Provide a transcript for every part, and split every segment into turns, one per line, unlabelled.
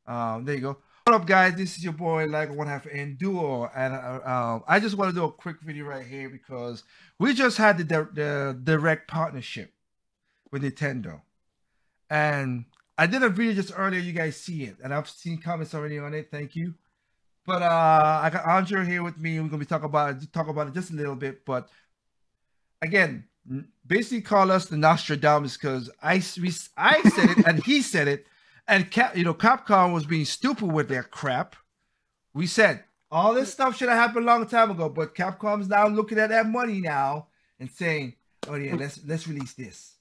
There you go. What up, guys? This is your boy, like one half Enduro, and I just want to do a quick video right here because we just had the direct partnership with Nintendo, and I did a video just earlier. You guys see it, and I've seen comments already on it. Thank you. But I got Andre here with me. We're gonna be talk about it just a little bit. But again, basically call us the Nostradamus because I said it and he said it, and Capcom was being stupid with their crap. We said all this stuff should have happened a long time ago, but Capcom's now looking at that money now and saying, "Oh yeah, let's release this."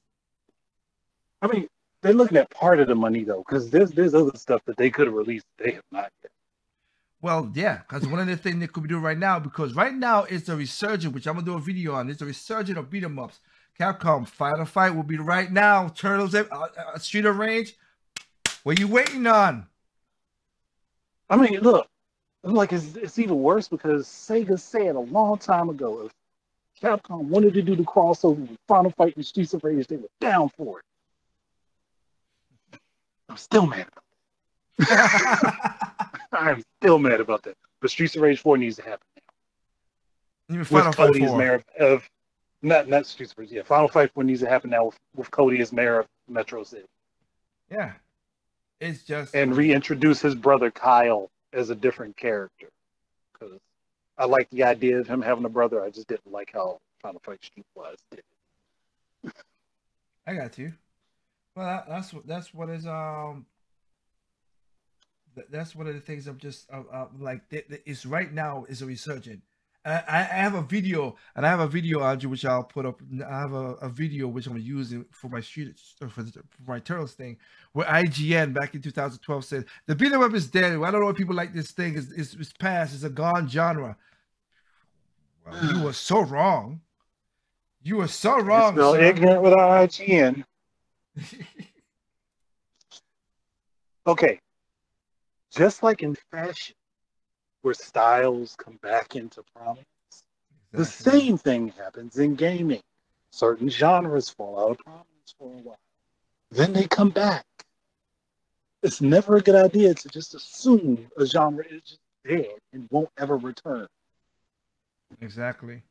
I mean, they're looking at part of the money though, because there's other stuff that they could have released that they have not yet.
Well, yeah, because one of the things they could be doing right now, because right now it's a resurgence, which I'm gonna do a video on. It's a resurgence of beat 'em ups. Capcom Final Fight will be right now. Turtles, Street of Rage. What are you waiting on?
I mean, look, like it's even worse because Sega said a long time ago if Capcom wanted to do the crossover with Final Fight and Streets of Rage, they were down for it. I'm still mad about that. I'm still mad about that. But Streets of Rage 4 needs to happen now.
Even Final Fight 4.
Mayor of not Streets of Rage. Yeah, Final Fight 4 needs to happen now with Cody as mayor of Metro City.
Yeah. It's just
and reintroduce his brother Kyle as a different character. Because I like the idea of him having a brother. I just didn't like how Final Fight Street was.
I got you. Well, that's what is that's one of the things I'm just like. It's right now is a resurgent. I have a video, and I have a video, Andrew, which I'll put up. I have a video which I'm using for my for my Turtles thing, where IGN back in 2012 said the beat 'em up is dead. I don't know if people like this thing. It's past. It's a gone genre. Well, you were so wrong. You were so wrong.
Still ignorant with our IGN. Okay, just like in fashion, where styles come back into prominence, the same thing happens in gaming. Certain genres fall out of prominence for a while. Then they come back. It's never a good idea to just assume a genre is just dead and won't ever return.
Exactly.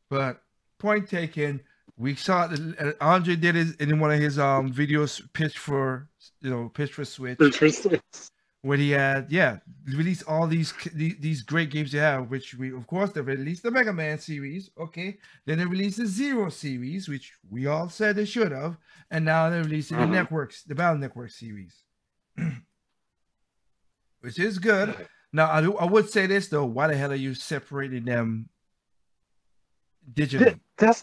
But point taken, we saw that Andre did it in one of his videos, pitch for Switch. When he had released all these great games they have, which we of course they released the Mega Man series, okay. Then they released the Zero series, which we all said they should have, and now they're releasing the Battle Network series, which is good. Now I would say this though: why the hell are you separating them digitally?
That's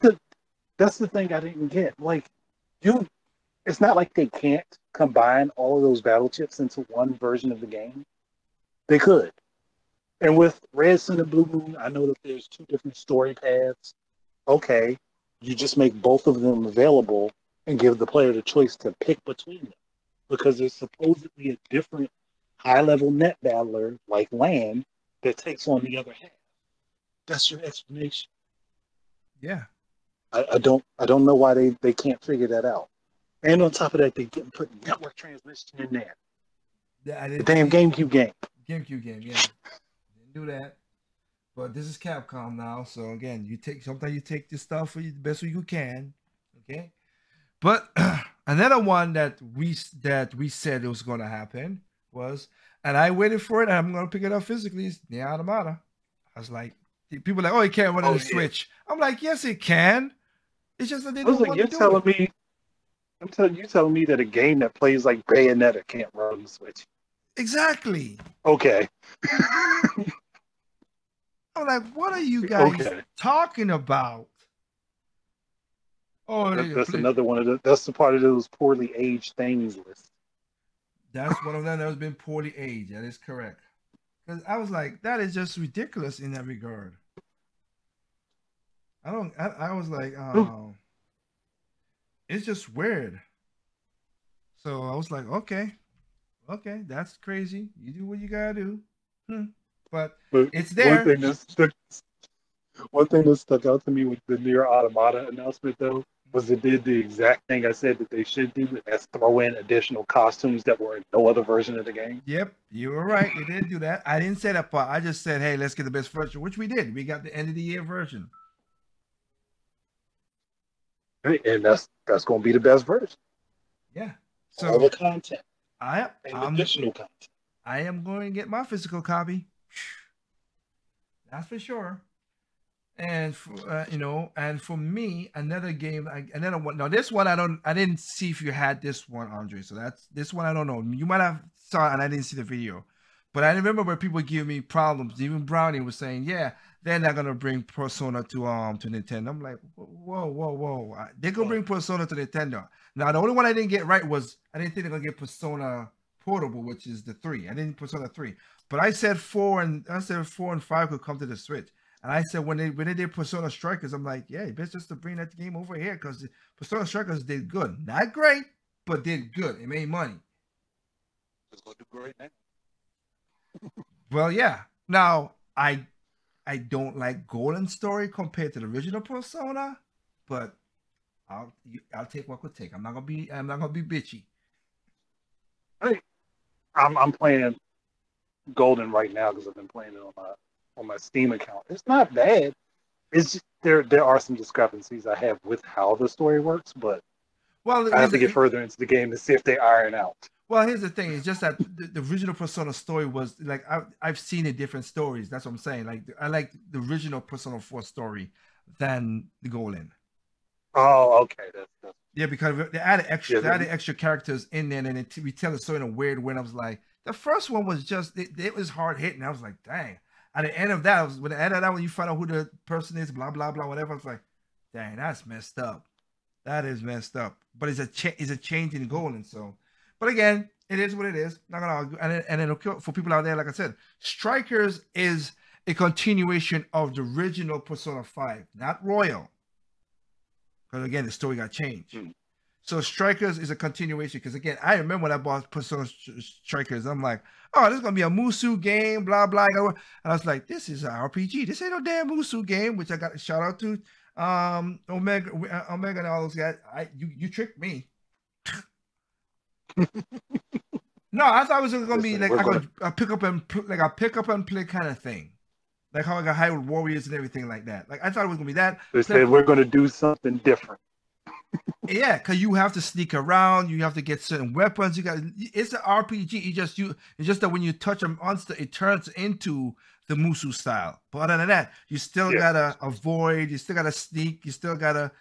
the thing I didn't get. Like it's not like they can't combine all of those battle chips into one version of the game. They could. And with Red Sun and Blue Moon, I know that there's two different story paths. Okay, you just make both of them available and give the player the choice to pick between them. Because there's supposedly a different high-level net battler, like Land, that takes on the other half. That's your explanation.
Yeah.
I don't know why they can't figure that out. And on top of that, they didn't put network transmission in there.
Yeah,
the damn GameCube game.
GameCube game, yeah. Didn't do that. But this is Capcom now, so again, sometimes you take this stuff for the best way you can. Okay. But another one that we said it was gonna happen was, and I waited for it, and I'm gonna pick it up physically, is the Automata. I was like, people are like, oh, it can't run on the Switch. I'm like, yes, it can. It's just that they don't want to do it.
You telling me that a game that plays like Bayonetta can't run on the Switch?
Exactly.
Okay.
I'm like, what are you guys talking about? Oh,
that's another one of that's the part of those poorly aged things list.
That's one of them that has been poorly aged. That is correct. Because I was like, that is just ridiculous in that regard. I was like, oh, it's just weird. So I was like, okay, that's crazy. You do what you gotta do. But it's there.
One thing that stuck out to me with the Nier Automata announcement, though, was it did the exact thing I said that they should do, and that's throw in additional costumes that were in no other version of the game.
Yep, you were right. They did do that. I didn't say that part. I just said, hey, let's get the best version, which we did. We got the end of the year version.
Right? And that's going to be the best version.
Yeah.
All
So
the content
I
and
I'm
additional content.
I am going to get my physical copy. That's for sure. And for, and for me, another game, another one. Now, this one I didn't see if you had this one, Andre. So that's this one. I don't know. You might have saw it and I didn't see the video, but I remember where people give me problems. Even Brownie was saying, "Yeah, they're not gonna bring Persona to Nintendo." I'm like, whoa, whoa, whoa! They're gonna bring Persona to Nintendo. Now, the only one I didn't get right was I didn't think they're gonna get Persona Portable, which is the 3. I didn't Persona 3, but I said 4 and 5 could come to the Switch. And I said when they did Persona Strikers, I'm like, yeah, best just to bring that game over here because Persona Strikers did good, not great, but did good. It made money.
It's going to do great now.
Well, yeah. Now I don't like Golden Story compared to the original Persona, but I'll take what could take. I'm not gonna be bitchy.
Hey, I'm playing Golden right now because I've been playing it on my Steam account. It's not bad. It's just, there are some discrepancies I have with how the story works, but
Well,
I have to get further into the game to see if they iron out.
well, here's the thing. It's just that the original Persona story was like I've seen it different stories. That's what I'm saying. Like I like the original Persona 4 story than the Golden.
Oh, okay. That's
Yeah, because they added extra,
yeah,
they added extra characters in there, and we tell the story in a weird way. And I was like, the first one was just it was hard hitting. I was like, dang. At the end of that, when the end of that, when you find out who the person is, blah blah blah, whatever, I was like, dang, that's messed up. That is messed up. But it's a change in Golden. So, but again, it is what it is. Not gonna argue. And then for people out there, like I said, Strikers is a continuation of the original Persona 5, not Royal. Because again, the story got changed. So Strikers is a continuation. Because again, I remember when I bought Persona Strikers, I'm like, oh, this is gonna be a Musu game, blah blah. And I was like, this is an RPG. This ain't no damn Musu game. Which I got a shout out to Omega and all those guys. You tricked me. No, I thought it was gonna be like a pick up and play kind of thing. Like how I got Hyrule Warriors and everything like that. Like I thought it was gonna be that.
They said we're gonna do something different.
Yeah, because you have to sneak around, you have to get certain weapons. It's an RPG. It's just that when you touch a monster, it turns into the Musu style. But other than that, you still gotta avoid, you still gotta sneak, you still gotta.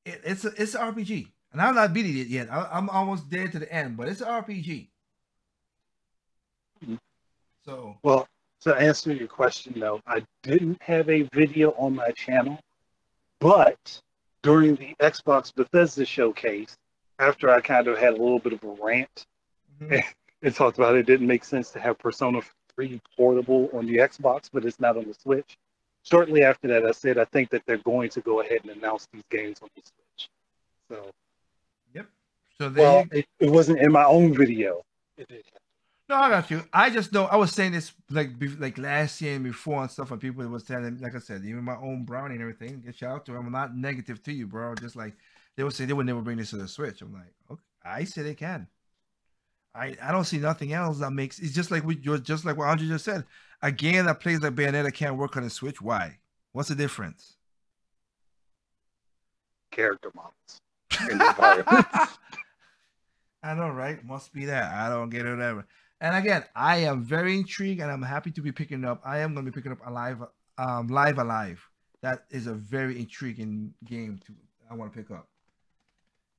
It's an RPG, and I'm not beating it yet. I'm almost there to the end, but it's an RPG. So
well, to answer your question, though, I didn't have a video on my channel, but during the Xbox Bethesda showcase, after I kind of had a little bit of a rant and talked about it didn't make sense to have Persona 3 portable on the Xbox, but it's not on the Switch. Shortly after that, I said I think that they're going to go ahead and announce these games on the Switch. So,
yep. So
it wasn't in my own video. It did.
No, I got you. I just know I was saying this like last year and before and stuff, and people was telling, like I said, even my own Brownie and everything. Get shout out to them. I'm not negative to you, bro. Just like they would say they would never bring this to the Switch. I'm like, okay, I say they can. I don't see nothing else that makes it's just like just like what Andre just said. A game that plays like Bayonetta can't work on the Switch. Why? What's the difference?
Character models and environments.
I know, right? Must be that. I don't get it, whatever. And again, I am very intrigued, and I'm happy to be picking up. I am going to be picking up Live Alive. That is a very intriguing game I want to pick up.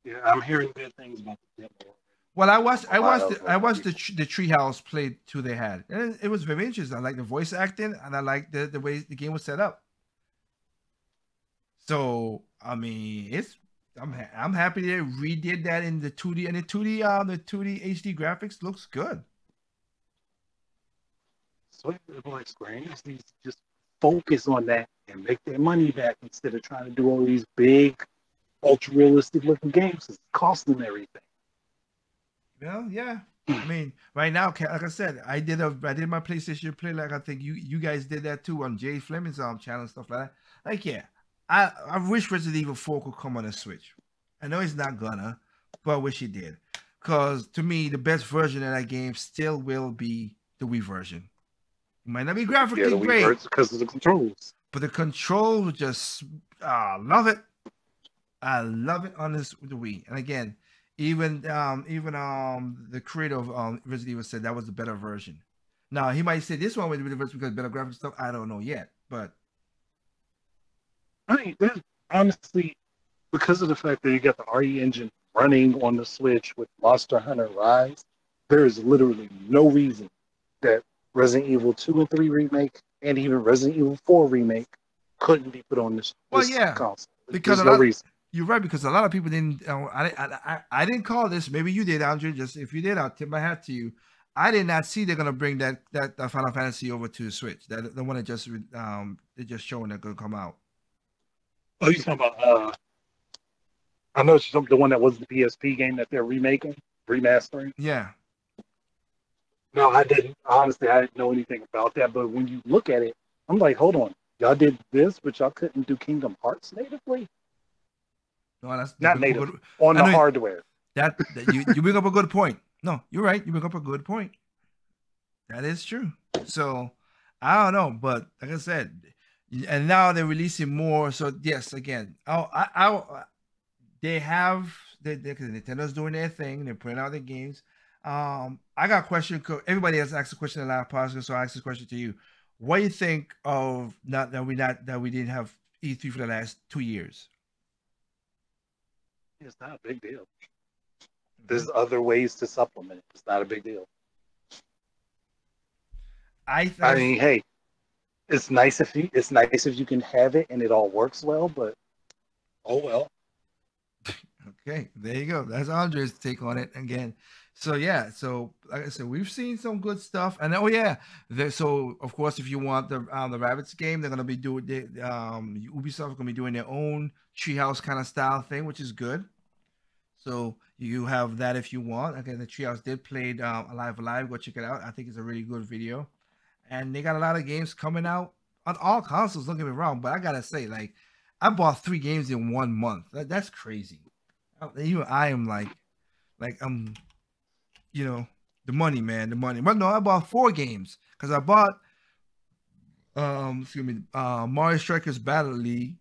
Yeah, I'm hearing good things about the demo.
Well, I watched the Treehouse play 2 they had, and it was very interesting. I like the voice acting, and I like the way the game was set up. So I mean, I'm happy they redid that in the 2D, and the 2D HD graphics looks good.
So like Square Enix needs to just focus on that and make their money back instead of trying to do all these big, ultra realistic looking games. It's costing everything.
Well, yeah. I mean, right now, like I said, I did my PlayStation Play, like I think you guys did that too on Jay Fleming's channel and stuff like that. Like, yeah, I wish Resident Evil 4 could come on a Switch. I know he's not gonna, but I wish he did. Because to me, the best version of that game still will be the Wii version. It might not be
Yeah,
graphically
the Wii
great,
version because of the controls.
but the controls just love it. I love it on this the Wii. And again, even the creator of Resident Evil said that was the better version. Now he might say this one would be the version because better graphics stuff. I don't know yet, but
I mean, there's honestly because of the fact that you got the RE engine running on the Switch with Monster Hunter Rise, there is literally no reason that Resident Evil 2 and 3 remake and even Resident Evil 4 remake couldn't be put on
well,
this
yeah,
console.
because
There's
a
no
lot.
reason.
You're right because a lot of people didn't. I didn't call this. Maybe you did, Andrew. Just if you did, I'll tip my hat to you. I did not see they're gonna bring that Final Fantasy over to the Switch. That the one that just they're just showing that gonna come out.
Oh, you talking about? I know it's the one that was the PSP game that they're remaking, remastering.
Yeah.
No, I didn't. Honestly, I didn't know anything about that. But when you look at it, I'm like, hold on, y'all did this, but y'all couldn't do Kingdom Hearts natively.
No, that's you
Not
bring up a
native
good.
on
I
the
know
hardware.
that you bring up a good point. No, you're right. You bring up a good point. That is true. So I don't know, but like I said, and now they're releasing more. So yes, again, they have Nintendo's doing their thing. They're putting out their games. I got a question. Everybody has asked a question in the last podcast, so I ask this question to you. What do you think of not that we didn't have E3 for the last 2 years?
It's not a big deal. There's other ways to supplement it. It's not a big deal.
I
I
I
mean, hey, it's nice if you can have it and it all works well, but oh well.
Okay, there you go. That's Andre's take on it again. So yeah, so like I said, we've seen some good stuff, and oh yeah, so of course, if you want the rabbits game, they're gonna be doing Ubisoft gonna be doing their own treehouse kind of style thing, which is good. So you have that if you want. Again, the treehouse did play Alive Alive. Go check it out. I think it's a really good video, and they got a lot of games coming out on all consoles. Don't get me wrong, but I gotta say, like, I bought 3 games in 1 month. That's crazy. Even I am like you know, the money, man, the money. But no, I bought 4 games because I bought excuse me, Mario Strikers Battle League.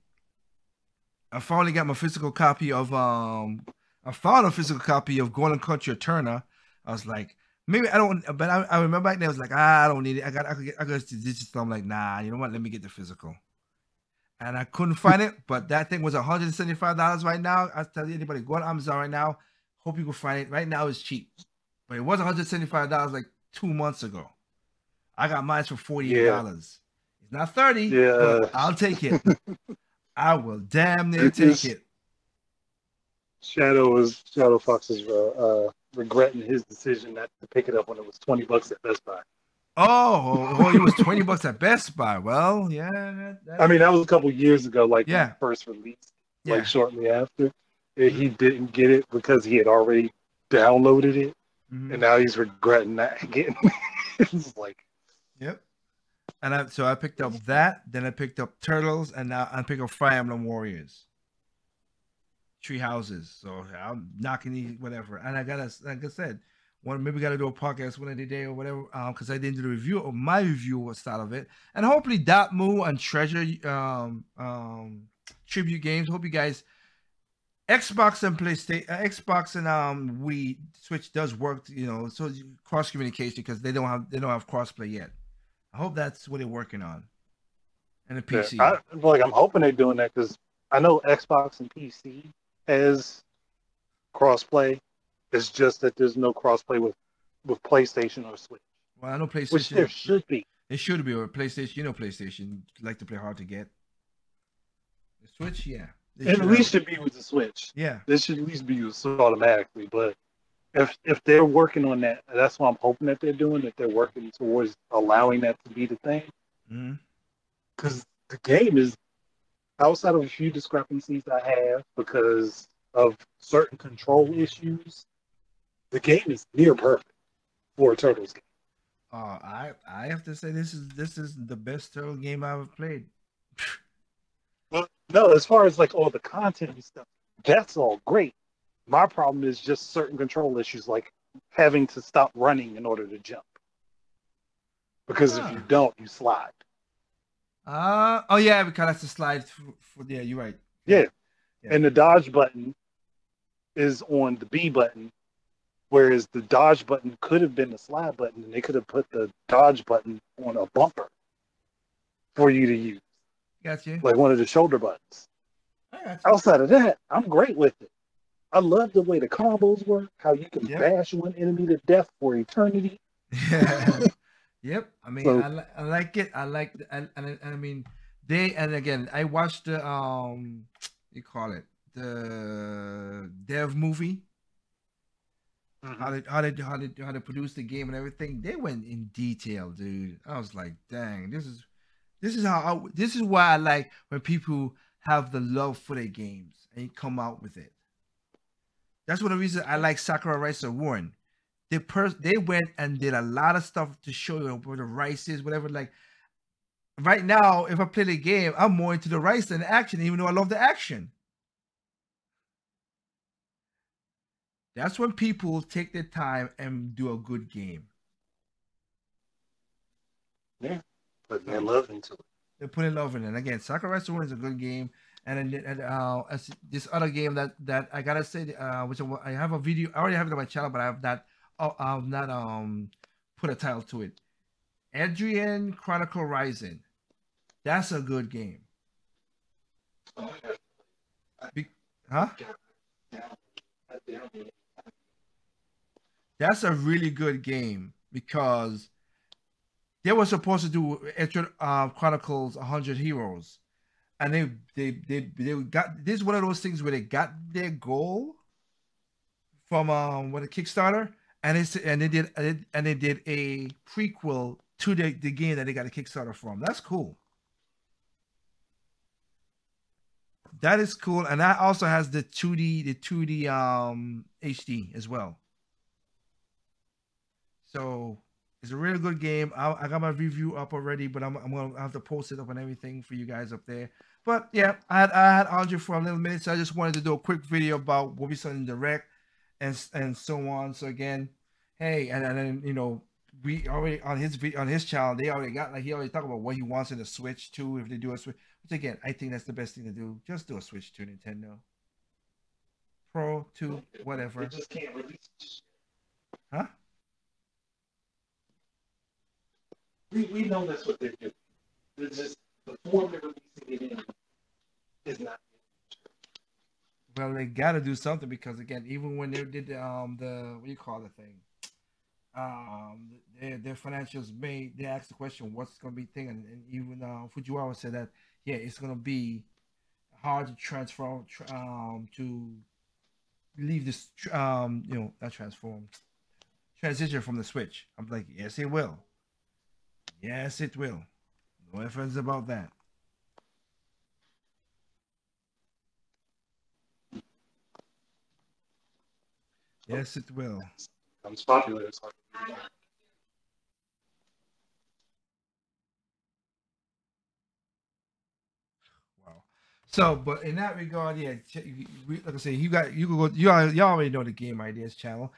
I finally got my physical copy of I found a physical copy of Golden Country Eterna. I was like, maybe I don't, but I remember back then I was like, I don't need it. I could get digital. I'm like, nah, you know what? Let me get the physical. And I couldn't find it, but that thing was $175 right now. I tell you, anybody go on Amazon right now. Hope you can find it. Right now it's cheap, but it was $175 like 2 months ago. I got mine for $48.
Yeah,
It's not 30, but
yeah.
I'll take it. I will damn near take
It's
it.
Shadow Fox is regretting his decision not to pick it up when it was $20 at Best Buy.
Oh, it was $20 at Best Buy. Well, yeah,
I mean, that was a couple years ago, like when it
yeah,
first released, like
yeah.
shortly after. And
Mm-hmm.
he didn't get it because he had already downloaded it,
Mm-hmm.
and now he's regretting not getting it. It's like,
Yep. And I picked up that. Then I picked up Turtles, and now I picked up Fire Emblem Warriors. Tree houses. So I'm knocking these whatever. And I gotta, like I said, one maybe gotta do a podcast one of the day or whatever. Because I didn't do the review or my review was style of it. And hopefully Dotmu and Treasure tribute games. Hope you guys Xbox and PlayStation, Xbox and Wii Switch does work. So cross communication because they don't have crossplay yet. I hope that's what they're working on. And the
yeah,
PC.
I'm hoping they're doing that because I know Xbox and PC has crossplay. It's just that there's no crossplay with PlayStation or Switch,
Well, I know
which there
PlayStation.
should be.
It should be or PlayStation. PlayStation like to play hard to get. The Switch, yeah, they
And
should
at
have
least
it.
should be with the Switch.
Yeah.
This should at least be used automatically. But if they're working on that, that's what I'm hoping that they're doing. That they're working towards allowing that to be the thing.
Mm-hmm.
Because the game is outside of a few discrepancies I have because of certain control issues. The game is near perfect for a Turtles game.
I have to say this is the best turtle game I've ever played.
But no, as far as like all the content and stuff, That's all great. My problem is just certain control issues, like having to stop running in order to jump. Because if you
Ah.
don't, you slide.
Oh yeah, because that's a slide for yeah, you're right. Yeah,
Yeah.
yeah.
And the dodge button is on the B button, whereas the dodge button could have been the slide button, and they could have put the dodge button on a bumper for you to use,
Got you.
like one of the shoulder buttons.
I got you.
Outside of that, I'm great with it. I love the way the combos work, how you can
Yep.
bash one enemy to death for eternity.
Yep. I mean,
So,
I like it. I like and I mean they and again I watched the you call it the dev movie
mhm.
how they produce the game and everything. They went in detail, dude. I was like, dang, this is why I like when people have the love for their games and come out with it. That's one of the reasons I like Sakura Rice and Warren. They went and did a lot of stuff to show you where the rice is, whatever. Like right now, if I play the game, I'm more into the rice than the action, even though I love the action. That's when people take their time and do a good game.
Yeah, putting their
So
love into it.
they're putting love in it. And again, Sakura Rice and Warren is a good game. As this other game that I gotta say, which I have a video, I already have it on my channel, but I have not put a title to it. Adrian Chronicle Rising. That's a good game. Be- huh? That's a really good game because they were supposed to do Adrian Chronicles 100 Heroes, and they got this is one of those things where they got their goal from what a Kickstarter, and they did a prequel to the game that they got a Kickstarter from. That's cool. That is cool, and that also has the 2D HD as well. So it's a really good game. I got my review up already, but I'm gonna have to post it up and everything for you guys up there. But yeah, I had Andre for a little minute, so I just wanted to do a quick video about what we saw in direct and so on. So again, hey, and then we already on his channel they already got like he already talked about what he wants in the Switch too if they do a Switch. Which again, I think that's the best thing to do. Just do a Switch to Nintendo Pro to
They
whatever,
just can't release.
huh?
We know that's what they're doing. It's just the form they're releasing it in is not.
Well, they got to do something because again, even when they did the what do you call the thing, their financials made they asked the question what's going to be thing, and even Fujiwara said that yeah, it's going to be hard to transform to leave this not transform transition from the Switch. I'm like yes, it will. Yes, it will. No ifs about that. Yes, it will.
Becomes popular. It's hard to do.
Wow. So, but in that regard, yeah, like I say, you can go, y'all already know the Game Ideas channel.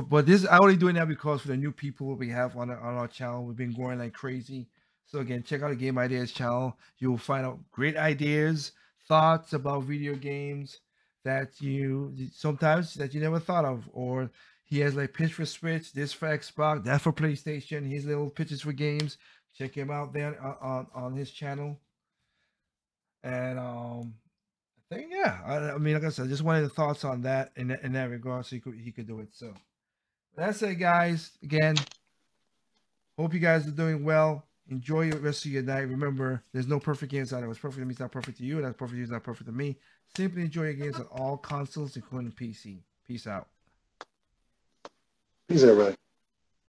But this I only doing that because for the new people we have on our channel, we've been growing like crazy. So again, check out the Game Ideas channel. You will find out great ideas, thoughts about video games that you sometimes that you never thought of, or he has like pitch for Switch, this for Xbox, that for PlayStation. His little pitches for games. Check him out there on his channel. And I think yeah, I mean, like I said, just wanted the thoughts on that in that regard, so he could do it. So that's it, guys. Again, hope you guys are doing well. Enjoy your rest of your night. Remember, there's no perfect games out there. What's perfect to me is not perfect to you. That's perfect to you is not perfect to me. Simply enjoy your games on all consoles, including PC. Peace out.
Peace, everybody.